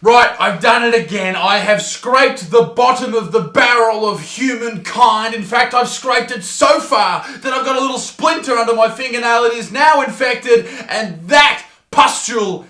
Right, I've done it again. I have scraped the bottom of the barrel of humankind. In fact, I've scraped it so far that I've got a little splinter under my fingernail. It is now infected, and that pustule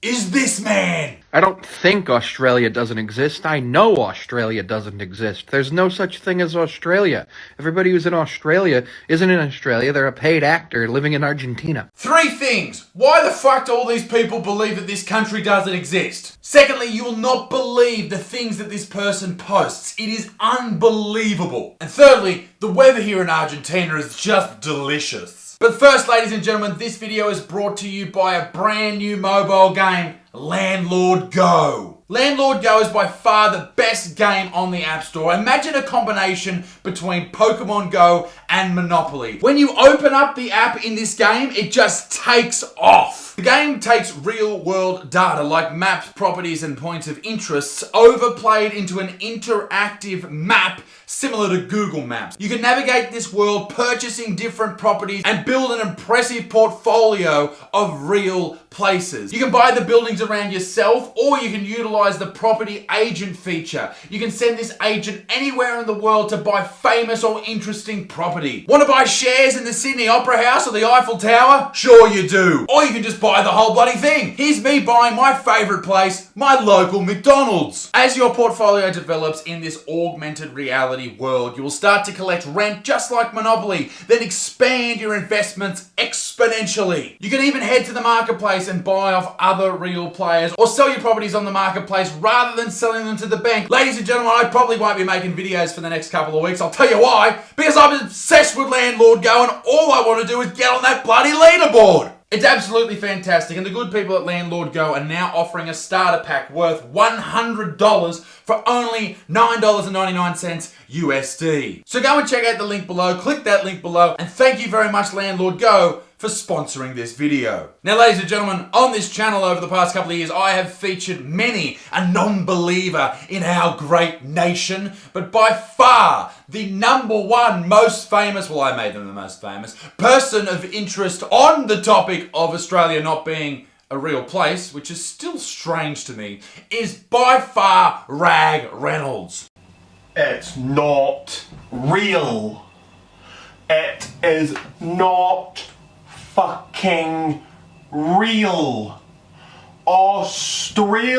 is this man. I don't think Australia doesn't exist. I know Australia doesn't exist. There's no such thing as Australia. Everybody who's in Australia isn't in Australia. They're a paid actor living in Argentina. 3 things. Why the fuck do all these people believe that this country doesn't exist? Secondly, you will not believe the things that this person posts. It is unbelievable. And thirdly, the weather here in Argentina is just delicious. But first, ladies and gentlemen, this video is brought to you by a brand new mobile game, Landlord Go. Landlord Go is by far the best game on the App Store. Imagine a combination between Pokemon Go and Monopoly. When you open up the app in this game, it just takes off. The game takes real-world data like maps, properties, and points of interest, overplayed into an interactive map similar to Google Maps. You can navigate this world purchasing different properties and build an impressive portfolio of real places. You can buy the buildings around yourself, or you can utilize the property agent feature. You can send this agent anywhere in the world to buy famous or interesting property. Want to buy shares in the Sydney Opera House or the Eiffel Tower? Sure you do. Or you can just buy the whole bloody thing. Here's me buying my favorite place, my local McDonald's. As your portfolio develops in this augmented reality world, you will start to collect rent just like Monopoly, then expand your investments exponentially. You can even head to the marketplace and buy off other real players, or sell your properties on the marketplace rather than selling them to the bank. Ladies and gentlemen, I probably won't be making videos for the next couple of weeks. I'll tell you why. Because I'm obsessed with Landlord Go, and all I want to do is get on that bloody leaderboard. It's absolutely fantastic, and the good people at Landlord Go are now offering a starter pack worth $100 for only $9.99 USD. So go and check out the link below, click that link below, and thank you very much, Landlord Go, for sponsoring this video. Now, ladies and gentlemen, on this channel over the past couple of years, I have featured many a non-believer in our great nation, but by far the #1 most famous, well, I made them the most famous, person of interest on the topic of Australia not being a real place, which is still strange to me, is by far Rag Reynolds. It's not real. It is not fucking real. Australia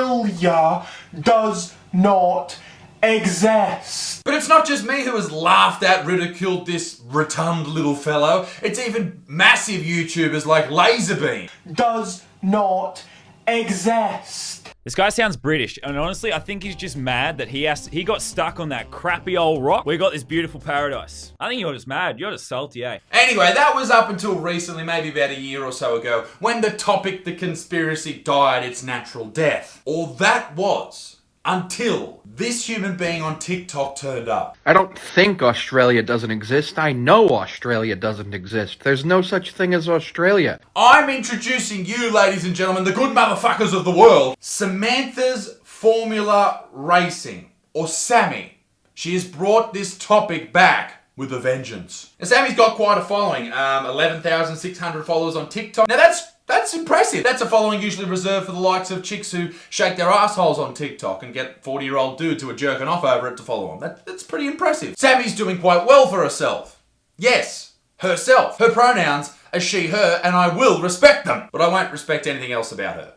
does not exist. But it's not just me who has laughed at, ridiculed this rotund little fellow. It's even massive YouTubers like Laserbeam. Does not exist. This guy sounds British, and honestly, I think he's just mad that he got stuck on that crappy old rock. We got this beautiful paradise. I think you're just mad. You're just salty, eh? Anyway, that was up until recently, maybe about a year or so ago, when the topic, the conspiracy, died its natural death. Or that was until this human being on TikTok turned up. I don't think Australia doesn't exist. I know Australia doesn't exist. There's no such thing as Australia. I'm introducing you, ladies and gentlemen, the good motherfuckers of the world, Samantha's Formula Racing, or Sammy. She has brought this topic back with a vengeance. Now, Sammy's got quite a following, 11,600 followers on TikTok. Now that's impressive. That's a following usually reserved for the likes of chicks who shake their assholes on TikTok and get 40-year-old dudes who are jerking off over it to follow them. That's pretty impressive. Sammy's doing quite well for herself. Yes, herself. Her pronouns are she, her, and I will respect them. But I won't respect anything else about her.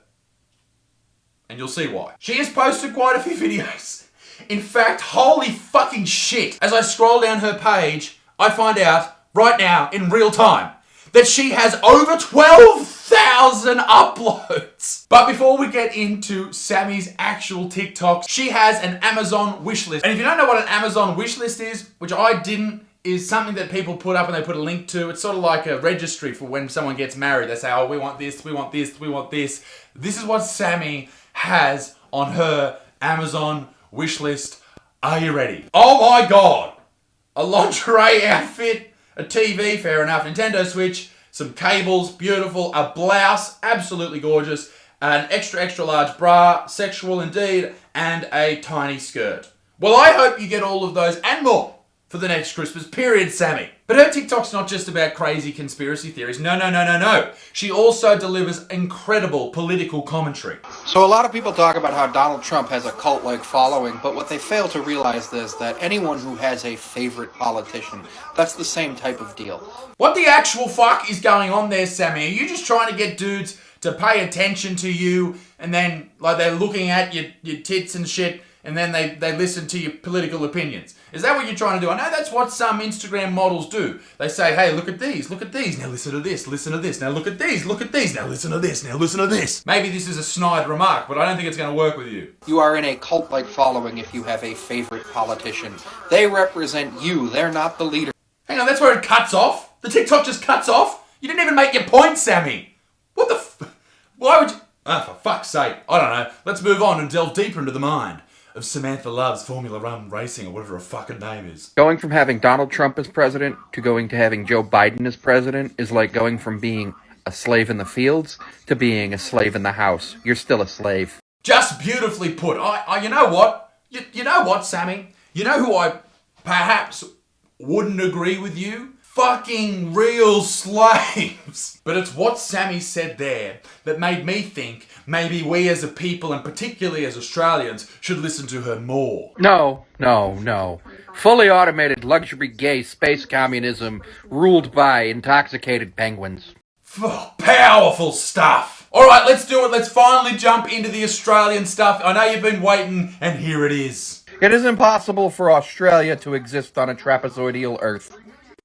And you'll see why. She has posted quite a few videos. In fact, holy fucking shit. As I scroll down her page, I find out right now, in real time, that she has over 12,000 uploads. But before we get into Sammy's actual TikToks, she has an Amazon wishlist. And if you don't know what an Amazon wishlist is, which I didn't, is something that people put up and they put a link to. It's sort of like a registry for when someone gets married. They say, oh, we want this, we want this, we want this. This is what Sammy has on her Amazon wishlist. Are you ready? Oh my God. A lingerie outfit, a TV, fair enough, Nintendo Switch, some cables, beautiful, a blouse, absolutely gorgeous, an extra large bra, sexual indeed, and a tiny skirt. Well, I hope you get all of those and more for the next Christmas, period, Sammy. But her TikTok's not just about crazy conspiracy theories. No. She also delivers incredible political commentary. So a lot of people talk about how Donald Trump has a cult-like following, but what they fail to realize is that anyone who has a favorite politician, that's the same type of deal. What the actual fuck is going on there, Sammy? Are you just trying to get dudes to pay attention to you and then like they're looking at your tits and shit and then they listen to your political opinions? Is that what you're trying to do? I know that's what some Instagram models do. They say, hey, look at these, now listen to this, now look at these, now listen to this. Maybe this is a snide remark, but I don't think it's going to work with you. You are in a cult-like following if you have a favorite politician. They represent you, they're not the leader. Hang on, that's where it cuts off? The TikTok just cuts off? You didn't even make your point, Sammy. What the why would you... for fuck's sake. I don't know. Let's move on and delve deeper into the mind of Samantha Love's Formula 1 racing or whatever her fucking name is. Going from having Donald Trump as president to going to having Joe Biden as president is like going from being a slave in the fields to being a slave in the house. You're still a slave. Just beautifully put. You know what? You know what, Sammy? You know who I perhaps wouldn't agree with you? Fucking real slaves. But it's what Sammy said there that made me think maybe we as a people, and particularly as Australians, should listen to her more. No. Fully automated luxury gay space communism ruled by intoxicated penguins. Powerful stuff. All right, let's do it. Let's finally jump into the Australian stuff. I know you've been waiting, and here it is. It is impossible for Australia to exist on a trapezoidal Earth.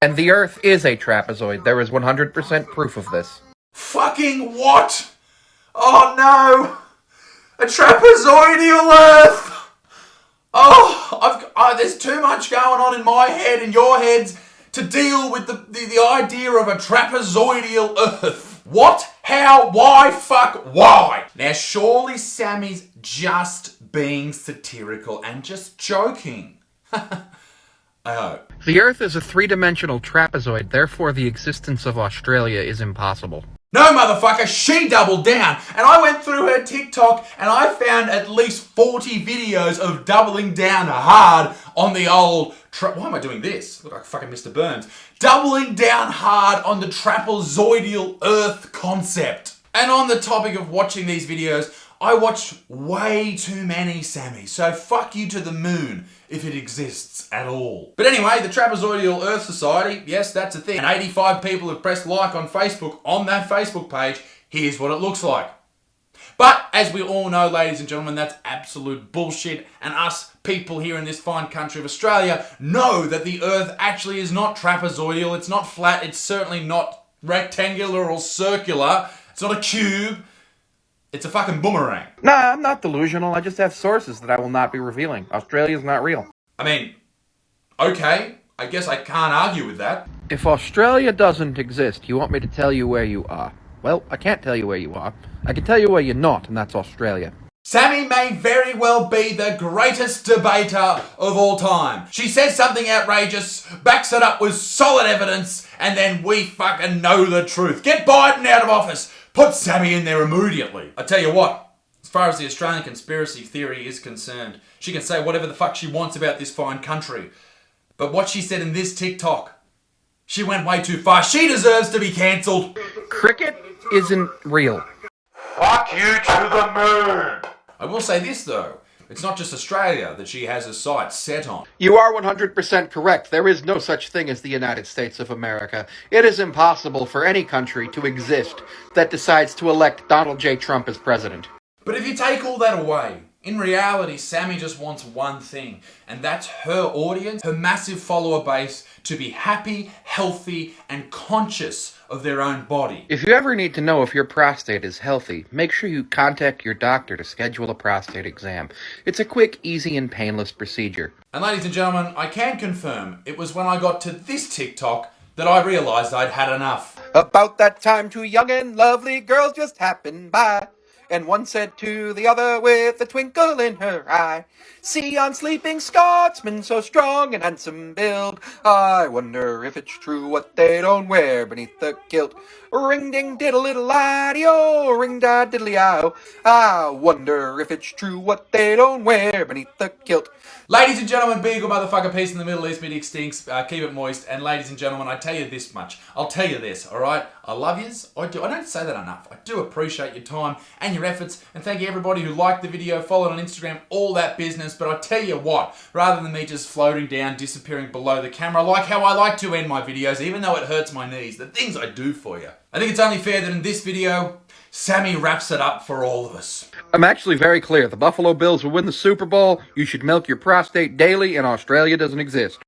And the Earth is a trapezoid. There is 100% proof of this. Fucking what? Oh no! A trapezoidal Earth! There's too much going on in my head and your heads to deal with the idea of a trapezoidal Earth. What? How? Why? Fuck? Why? Now surely Sammy's just being satirical and just joking. I hope. The Earth is a three-dimensional trapezoid, therefore the existence of Australia is impossible. No, motherfucker, she doubled down. And I went through her TikTok and I found at least 40 videos of doubling down hard on the old... Why am I doing this? Look like fucking Mr. Burns. Doubling down hard on the trapezoidal Earth concept. And on the topic of watching these videos, I watched way too many, Sammy. So fuck you to the moon if it exists at all. But anyway, the Trapezoidal Earth Society, yes, that's a thing. And 85 people have pressed like on Facebook on that Facebook page. Here's what it looks like. But as we all know, ladies and gentlemen, that's absolute bullshit. And us people here in this fine country of Australia know that the Earth actually is not trapezoidal. It's not flat. It's certainly not rectangular or circular. It's not a cube. It's a fucking boomerang. Nah, I'm not delusional. I just have sources that I will not be revealing. Australia's not real. I mean, okay. I guess I can't argue with that. If Australia doesn't exist, you want me to tell you where you are? Well, I can't tell you where you are. I can tell you where you're not, and that's Australia. Sammy may very well be the greatest debater of all time. She says something outrageous, backs it up with solid evidence, and then we fucking know the truth. Get Biden out of office. Put Sammy in there immediately. I tell you what, as far as the Australian conspiracy theory is concerned, she can say whatever the fuck she wants about this fine country. But what she said in this TikTok, she went way too far. She deserves to be cancelled. Cricket isn't real. Fuck you to the moon! I will say this though, it's not just Australia that she has her sights set on. You are 100% correct. There is no such thing as the United States of America. It is impossible for any country to exist that decides to elect Donald J. Trump as president. But if you take all that away, in reality, Sammy just wants one thing, and that's her audience, her massive follower base, to be happy, healthy, and conscious of their own body. If you ever need to know if your prostate is healthy, make sure you contact your doctor to schedule a prostate exam. It's a quick, easy, and painless procedure. And ladies and gentlemen, I can confirm it was when I got to this TikTok that I realised I'd had enough. About that time, two young and lovely girls just happened by, and one said to the other with a twinkle in her eye, "See yon sleeping Scotsman, so strong and handsome build. I wonder if it's true what they don't wear beneath the kilt. Ring ding diddle little ideo, ring da diddly o. I wonder if it's true what they don't wear beneath the kilt. Ladies and gentlemen, be a good motherfucker. Peace in the Middle East, mid stinks. Keep it moist. And ladies and gentlemen, I tell you this much. I'll tell you this, alright? I love yous. I do. I don't say that enough. I do appreciate your time and your efforts. And thank you everybody who liked the video, followed on Instagram, all that business. But I tell you what, rather than me just floating down, disappearing below the camera, like how I like to end my videos, even though it hurts my knees, the things I do for you. I think it's only fair that in this video, Sammy wraps it up for all of us. I'm actually very clear. The Buffalo Bills will win the Super Bowl. You should milk your prostate daily, and Australia doesn't exist.